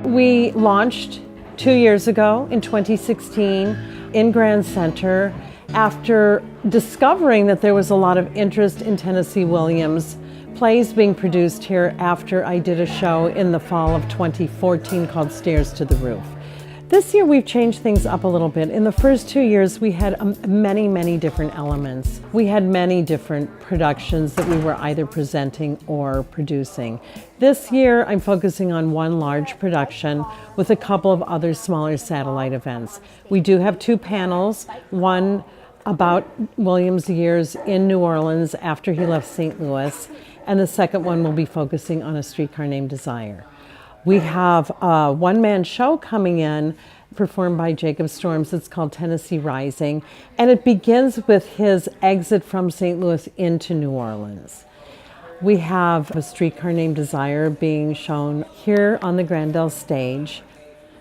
We launched 2 years ago in 2016 in Grand Center after discovering that there was a lot of interest in Tennessee Williams plays being produced here after I did a show in the fall of 2014 called Stairs to the Roof. This year we've changed things up a little bit. In the first 2 years we had many different elements. We had many different productions that we were either presenting or producing. This year I'm focusing on one large production with a couple of other smaller satellite events. We do have 2 panels, one about Williams' years in New Orleans after he left St. Louis, and the second one will be focusing on A Streetcar Named Desire. We have a one-man show coming in, performed by Jacob Storms. It's called Tennessee Rising, and it begins with his exit from St. Louis into New Orleans. We have A Streetcar Named Desire being shown here on the Grandel stage.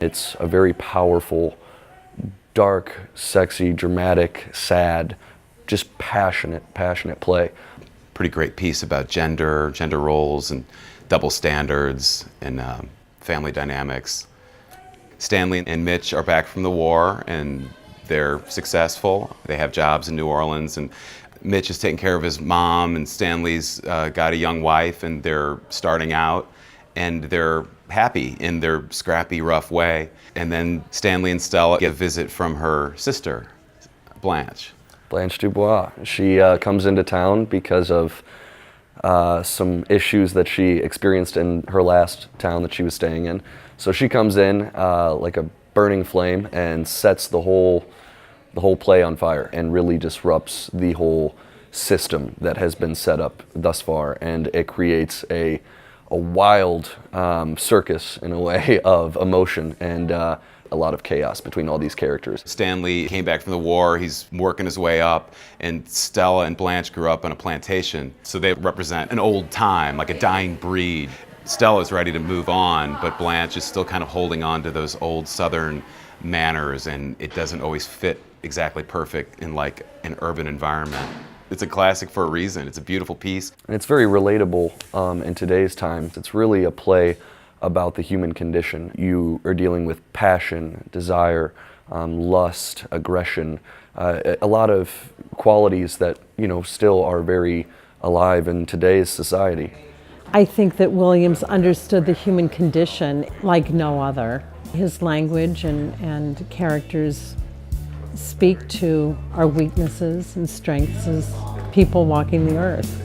It's a very powerful, dark, sexy, dramatic, sad, just passionate play. Pretty great piece about gender roles and double standards and family dynamics. Stanley and Mitch are back from the war and they're successful. They have jobs in New Orleans, and Mitch is taking care of his mom, and Stanley's got a young wife, and they're starting out and they're happy in their scrappy, rough way. And then Stanley and Stella get a visit from her sister, Blanche. Blanche Dubois. She comes into town because of some issues that she experienced in her last town that she was staying in. So she comes in like a burning flame and sets the whole play on fire and really disrupts the whole system that has been set up thus far. And it creates a wild circus in a way of emotion and a lot of chaos between all these characters. Stanley came back from the war, he's working his way up, and Stella and Blanche grew up on a plantation. So they represent an old time, like a dying breed. Stella's ready to move on, but Blanche is still kind of holding on to those old Southern manners, and it doesn't always fit exactly perfect in like an urban environment. It's a classic for a reason. It's a beautiful piece. And it's very relatable in today's times. It's really a play about the human condition. You are dealing with passion, desire, lust, aggression, a lot of qualities that, still are very alive in today's society. I think that Williams understood the human condition like no other. His language and characters speak to our weaknesses and strengths as people walking the earth.